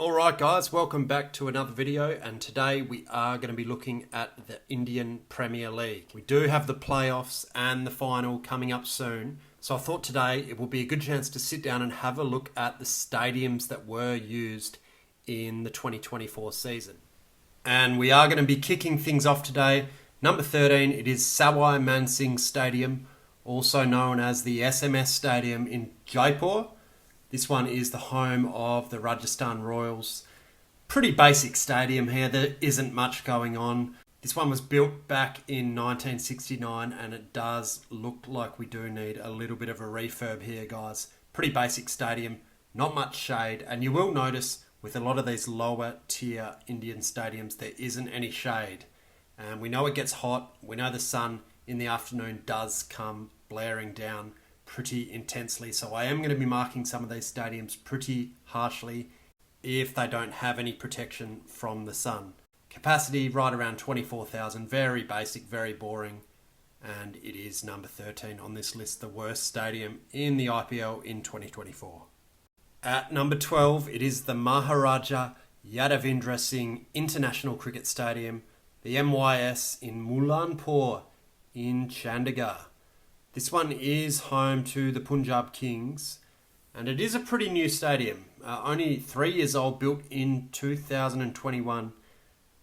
Alright guys, welcome back to another video, and today we are going to be looking at the Indian Premier League. We do have the playoffs and the final coming up soon, so I thought today it will be a good chance to sit down and have a look at the stadiums that were used in the 2024 season. And we are going to be kicking things off today. Number 13, it is Sawai Mansingh Stadium, also known as the SMS Stadium in Jaipur. This one is the home of the Rajasthan Royals. Pretty basic stadium here. There isn't much going on. This one was built back in 1969 and it does look like we do need a little bit of a refurb here, guys. Pretty basic stadium, not much shade. And you will notice with a lot of these lower tier Indian stadiums, there isn't any shade. And we know it gets hot. We know the sun in the afternoon does come blaring down pretty intensely, so I am going to be marking some of these stadiums pretty harshly if they don't have any protection from the sun. Capacity right around 24,000, very basic, very boring, and it is number 13 on this list, the worst stadium in the IPL in 2024. At number 12, it is the Maharaja Yadavendra Singh International Cricket Stadium, the MYS in Mulanpur in Chandigarh. This one is home to the Punjab Kings, and it is a pretty new stadium. Only 3 years old, built in 2021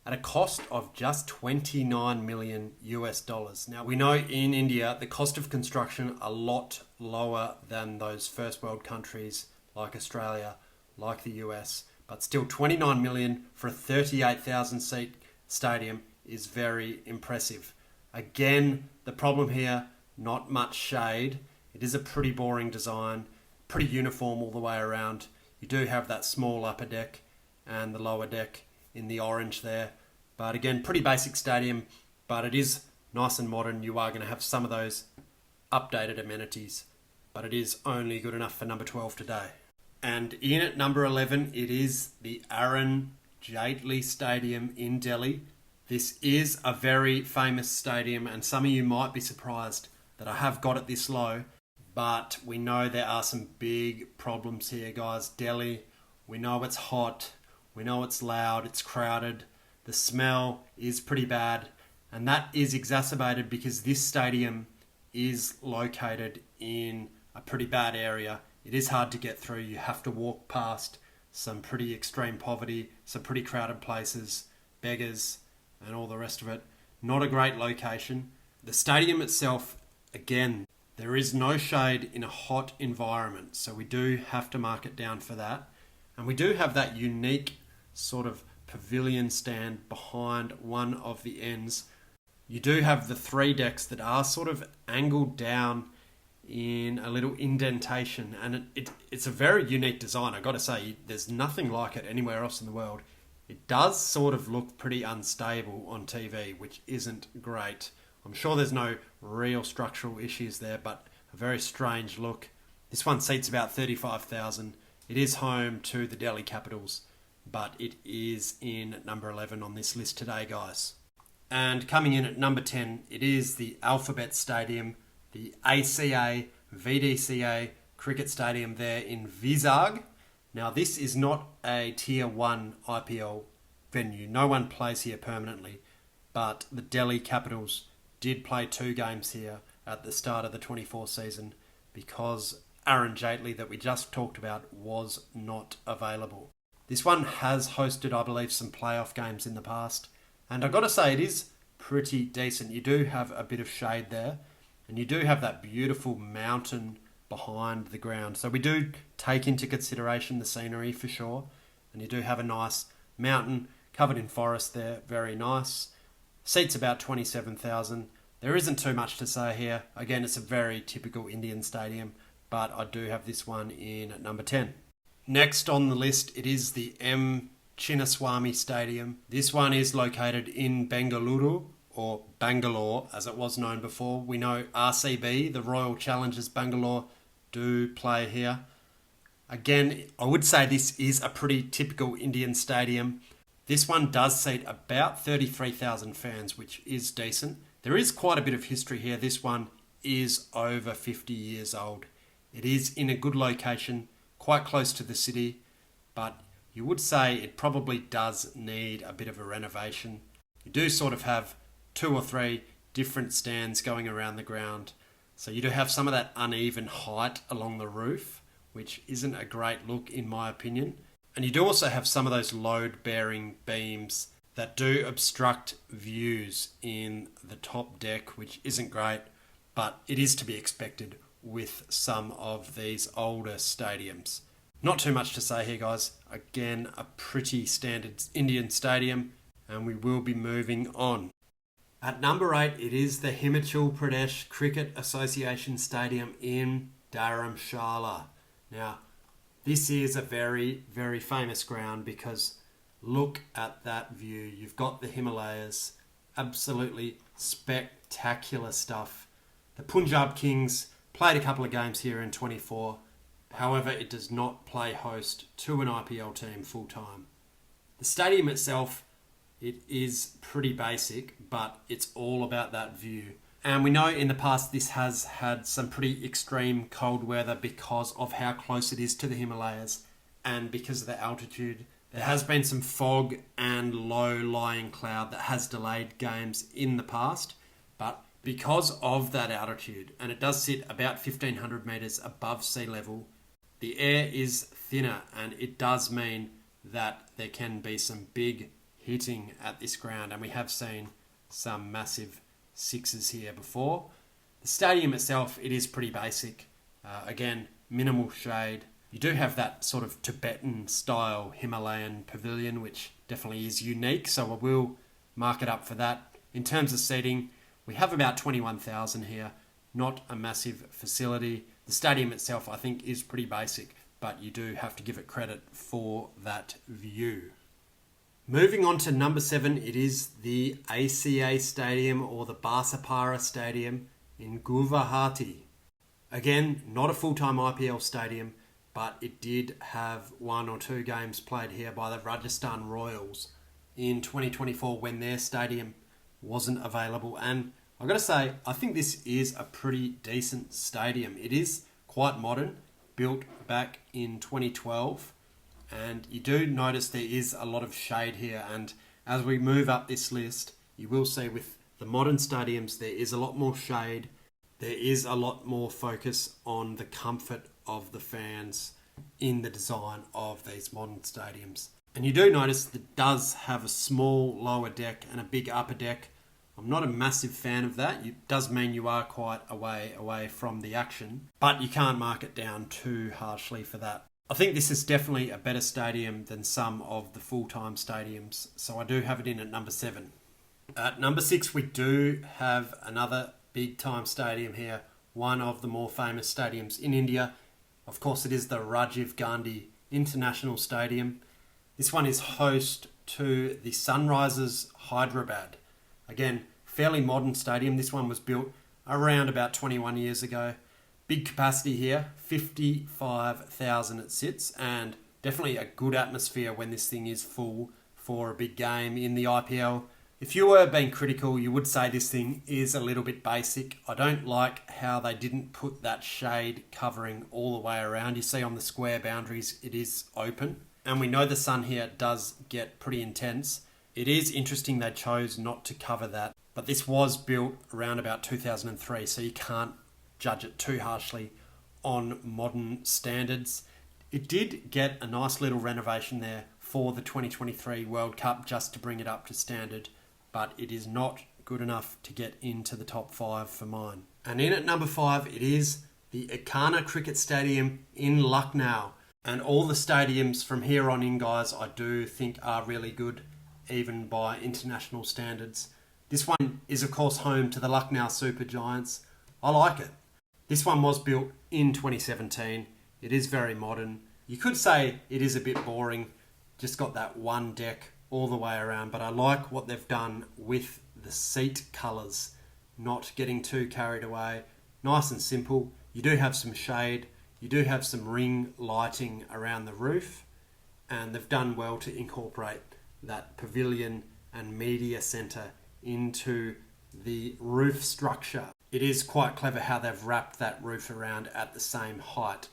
at a cost of just 29 million US dollars. Now, we know in India, the cost of construction a lot lower than those first world countries like Australia, like the US, but still 29 million for a 38,000 seat stadium is very impressive. Again, the problem here, not much shade. It is a pretty boring design, pretty uniform all the way around. You do have that small upper deck and the lower deck in the orange there. But again, pretty basic stadium, but it is nice and modern. You are going to have some of those updated amenities, but it is only good enough for number 12 today. And in at number 11, it is the Arun Jaitley Stadium in Delhi. This is a very famous stadium, and some of you might be surprised that I have got it this low, but we know there are some big problems here, guys. Delhi, we know it's hot, we know it's loud, it's crowded, the smell is pretty bad, and that is exacerbated because this stadium is located in a pretty bad area. It is hard to get through. You have to walk past some pretty extreme poverty, some pretty crowded places, beggars, and all the rest of it. Not a great location. The stadium itself, again, there is no shade in a hot environment, so we do have to mark it down for that. And we do have that unique sort of pavilion stand behind one of the ends. You do have the 3 decks that are sort of angled down in a little indentation, and it's a very unique design. I've got to say, there's nothing like it anywhere else in the world. It does sort of look pretty unstable on TV, which isn't great. I'm sure there's no real structural issues there, but a very strange look. This one seats about 35,000. It is home to the Delhi Capitals, but it is in at number 11 on this list today, guys. And coming in at number 10, it is the Alphabet Stadium, the ACA VDCA Cricket Stadium there in Vizag. Now, this is not a Tier 1 IPL venue. No one plays here permanently, but the Delhi Capitals did play 2 games here at the start of the 24 season because Arun Jaitley, that we just talked about, was not available. This one has hosted, I believe, some playoff games in the past, and I've got to say it is pretty decent. You do have a bit of shade there, and you do have that beautiful mountain behind the ground. So we do take into consideration the scenery for sure, and you do have a nice mountain covered in forest there, very nice. Seats about 27,000. There isn't too much to say here. Again, it's a very typical Indian stadium, but I do have this one in at number 10. Next on the list, it is the M. Chinnaswamy Stadium. This one is located in Bengaluru, or Bangalore as it was known before. We know RCB, the Royal Challengers Bangalore, do play here. Again, I would say this is a pretty typical Indian stadium. This one does seat about 33,000 fans, which is decent. There is quite a bit of history here. This one is over 50 years old. It is in a good location, quite close to the city, but you would say it probably does need a bit of a renovation. You do sort of have 2 or 3 different stands going around the ground. So you do have some of that uneven height along the roof, which isn't a great look in my opinion. And you do also have some of those load-bearing beams that do obstruct views in the top deck, which isn't great, but it is to be expected with some of these older stadiums. Not too much to say here, guys. Again, a pretty standard Indian stadium, and we will be moving on. At number 8, it is the Himachal Pradesh Cricket Association Stadium in Dharamshala. Now, this is a very, very famous ground because look at that view. You've got the Himalayas, absolutely spectacular stuff. The Punjab Kings played a couple of games here in 24. However, it does not play host to an IPL team full time. The stadium itself, it is pretty basic, but it's all about that view. And we know in the past this has had some pretty extreme cold weather because of how close it is to the Himalayas and because of the altitude. There has been some fog and low-lying cloud that has delayed games in the past, but because of that altitude, and it does sit about 1,500 metres above sea level, the air is thinner, and it does mean that there can be some big hitting at this ground, and we have seen some massive sixes here before. The stadium itself, it is pretty basic. Again, minimal shade. You do have that sort of Tibetan style Himalayan pavilion, which definitely is unique, so I will mark it up for that. In terms of seating, we have about 21,000 here, not a massive facility. The stadium itself, I think, is pretty basic, but you do have to give it credit for that view. Moving on to number 7, it is the ACA Stadium or the Basapara Stadium in Guwahati. Again, not a full-time IPL stadium, but it did have 1 or 2 games played here by the Rajasthan Royals in 2024 when their stadium wasn't available. And I've got to say, I think this is a pretty decent stadium. It is quite modern, built back in 2012. And you do notice there is a lot of shade here. And as we move up this list, you will see with the modern stadiums, there is a lot more shade. There is a lot more focus on the comfort of the fans in the design of these modern stadiums. And you do notice that it does have a small lower deck and a big upper deck. I'm not a massive fan of that. It does mean you are quite away from the action, but you can't mark it down too harshly for that. I think this is definitely a better stadium than some of the full-time stadiums, so I do have it in at number 7. At number 6, we do have another big-time stadium here, one of the more famous stadiums in India. Of course, it is the Rajiv Gandhi International Stadium. This one is host to the Sunrisers Hyderabad. Again, fairly modern stadium. This one was built around about 21 years ago. Big capacity here, 55,000 it sits, and definitely a good atmosphere when this thing is full for a big game in the IPL. If you were being critical, you would say this thing is a little bit basic. I don't like how they didn't put that shade covering all the way around. You see on the square boundaries, it is open. And we know the sun here does get pretty intense. It is interesting they chose not to cover that. But this was built around about 2003, so you can't judge it too harshly on modern standards. It did get a nice little renovation there for the 2023 World Cup just to bring it up to standard, but it is not good enough to get into the top 5 for mine. And in at number 5, it is the Ekana Cricket Stadium in Lucknow. And all the stadiums from here on in, guys, I do think are really good, even by international standards. This one is, of course, home to the Lucknow Super Giants. I like it. This one was built in 2017. It is very modern. You could say it is a bit boring, just got that one deck all the way around, but I like what they've done with the seat colours, not getting too carried away. Nice and simple. You do have some shade. You do have some ring lighting around the roof, and they've done well to incorporate that pavilion and media centre into the roof structure. It is quite clever how they've wrapped that roof around at the same height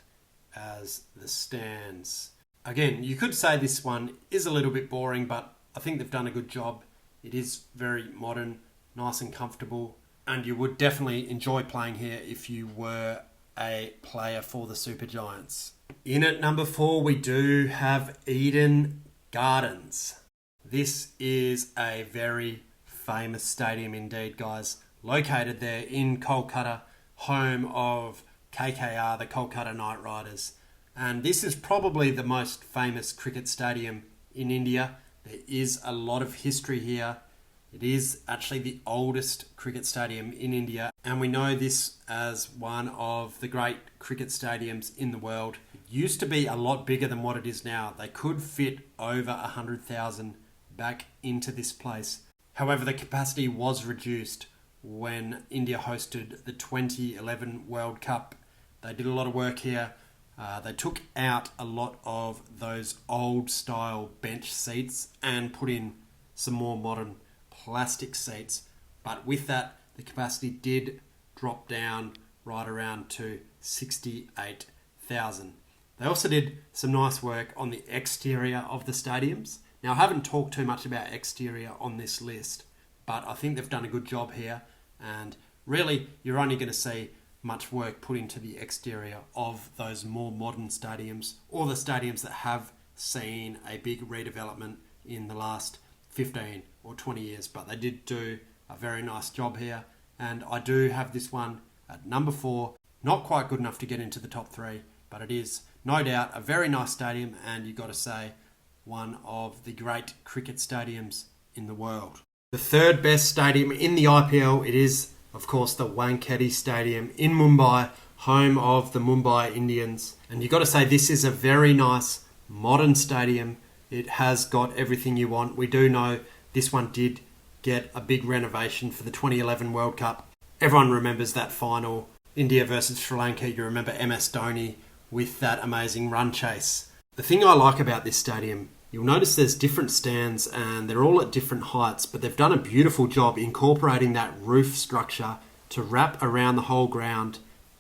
as the stands. Again, you could say this one is a little bit boring, but I think they've done a good job. It is very modern, nice and comfortable, and you would definitely enjoy playing here if you were a player for the Super Giants. In at number 4, we do have Eden Gardens. This is a very famous stadium indeed, guys. Located there in Kolkata, home of KKR, the Kolkata Knight Riders. And this is probably the most famous cricket stadium in India. There is a lot of history here. It is actually the oldest cricket stadium in India, and we know this as one of the great cricket stadiums in the world. It used to be a lot bigger than what it is now. They could fit over 100,000 back into this place. However, the capacity was reduced when India hosted the 2011 World Cup. They did a lot of work here. They took out a lot of those old style bench seats and put in some more modern plastic seats. But with that, the capacity did drop down right around to 68,000. They also did some nice work on the exterior of the stadiums. Now, I haven't talked too much about exterior on this list, but I think they've done a good job here. And really, you're only going to see much work put into the exterior of those more modern stadiums, or the stadiums that have seen a big redevelopment in the last 15 or 20 years. But they did do a very nice job here, and I do have this one at number 4. Not quite good enough to get into the top 3, but it is no doubt a very nice stadium, and you've got to say one of the great cricket stadiums in the world. The third best stadium in the IPL, it is of course the Wankhede Stadium in Mumbai, home of the Mumbai Indians. And you've got to say this is a very nice modern stadium. It has got everything you want. We do know this one did get a big renovation for the 2011 World Cup. Everyone remembers that final, India versus Sri Lanka. You remember MS Dhoni with that amazing run chase. The thing I like about this stadium, you'll notice there's different stands and they're all at different heights, but they've done a beautiful job incorporating that roof structure to wrap around the whole ground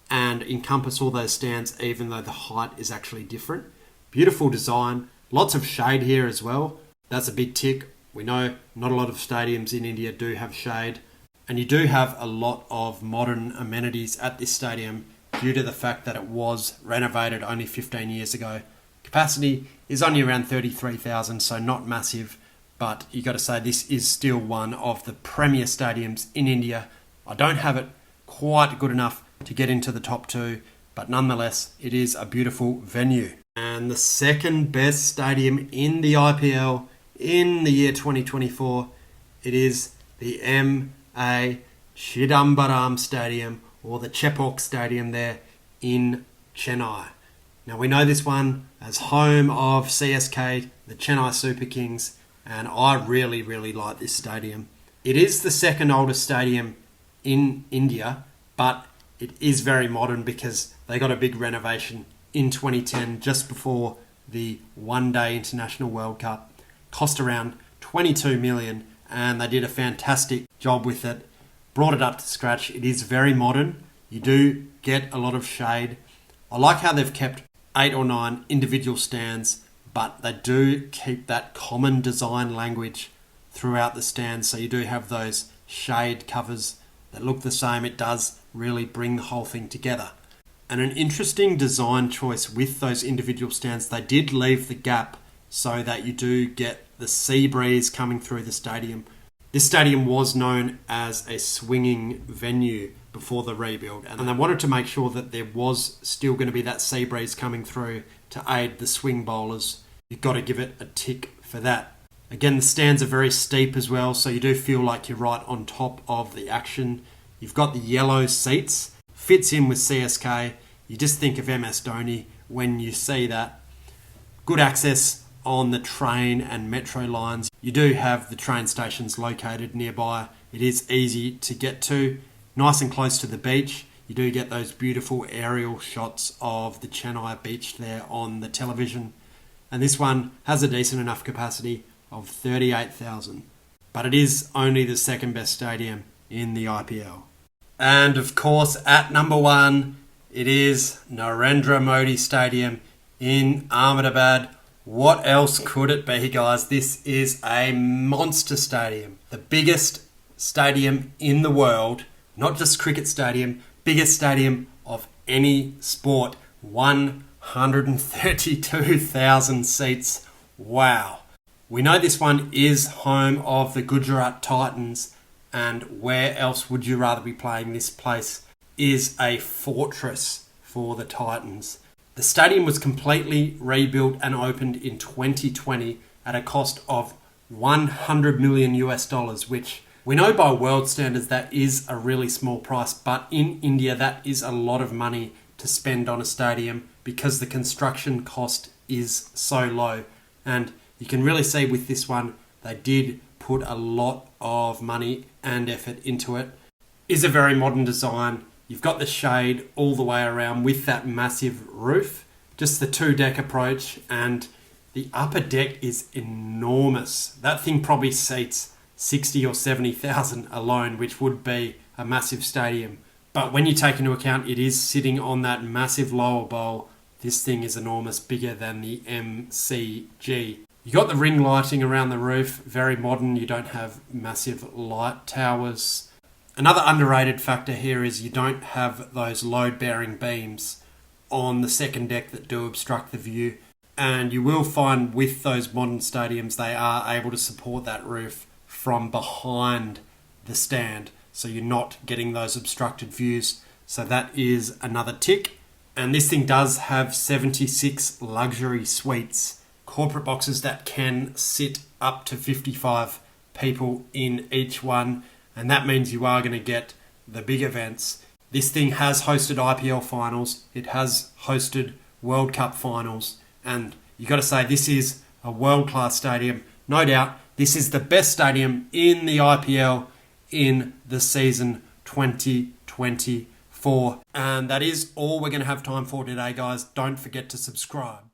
and encompass all those stands, even though the height is actually different. Beautiful design, lots of shade here as well. That's a big tick. We know not a lot of stadiums in India do have shade, and you do have a lot of modern amenities at this stadium due to the fact that it was renovated only 15 years ago. Capacity is only around 33,000, so not massive, but you got to say this is still one of the premier stadiums in India. I don't have it quite good enough to get into the top 2, but nonetheless, it is a beautiful venue. And the second best stadium in the IPL in the year 2024, it is the M.A. Chidambaram Stadium, or the Chepauk Stadium there in Chennai. Now, we know this one as home of CSK, the Chennai Super Kings, and I really, really like this stadium. It is the second oldest stadium in India, but it is very modern because they got a big renovation in 2010, just before the one-day International World Cup. Cost around 22 million, and they did a fantastic job with it. Brought it up to scratch. It is very modern. You do get a lot of shade. I like how they've kept 8 or 9 individual stands, but they do keep that common design language throughout the stands. So you do have those shade covers that look the same. It does really bring the whole thing together. And an interesting design choice with those individual stands, they did leave the gap so that you do get the sea breeze coming through the stadium. This stadium was known as a swinging venue before the rebuild, and they wanted to make sure that there was still going to be that sea breeze coming through to aid the swing bowlers. You've got to give it a tick for that. Again, the stands are very steep as well, so you do feel like you're right on top of the action. You've got the yellow seats, fits in with CSK. You just think of MS Dhoni when you see that. Good access on the train and metro lines. You do have the train stations located nearby. It is easy to get to. Nice and close to the beach. You do get those beautiful aerial shots of the Chennai beach there on the television. And this one has a decent enough capacity of 38,000. But it is only the second best stadium in the IPL. And of course, at number 1, it is Narendra Modi Stadium in Ahmedabad, What else could it be, guys? This is a monster stadium. The biggest stadium in the world, not just cricket stadium, biggest stadium of any sport. 132,000 seats. Wow. We know this one is home of the Gujarat Titans, and where else would you rather be playing? This place is a fortress for the Titans. The stadium was completely rebuilt and opened in 2020 at a cost of $100 million US, which we know by world standards that is a really small price, but in India that is a lot of money to spend on a stadium because the construction cost is so low. And you can really see with this one, they did put a lot of money and effort into it. Is a very modern design. You've got the shade all the way around with that massive roof, just the 2-deck approach, and the upper deck is enormous. That thing probably seats 60 or 70,000 alone, which would be a massive stadium. But when you take into account it is sitting on that massive lower bowl, this thing is enormous, bigger than the MCG. You got the ring lighting around the roof, very modern. You don't have massive light towers. Another underrated factor here is you don't have those load-bearing beams on the second deck that do obstruct the view. And you will find with those modern stadiums, they are able to support that roof from behind the stand. So you're not getting those obstructed views. So that is another tick. And this thing does have 76 luxury suites, corporate boxes that can sit up to 55 people in each one. And that means you are going to get the big events. This thing has hosted IPL finals. It has hosted World Cup finals. And you got to say, this is a world-class stadium. No doubt, this is the best stadium in the IPL in the season 2024. And that is all we're going to have time for today, guys. Don't forget to subscribe.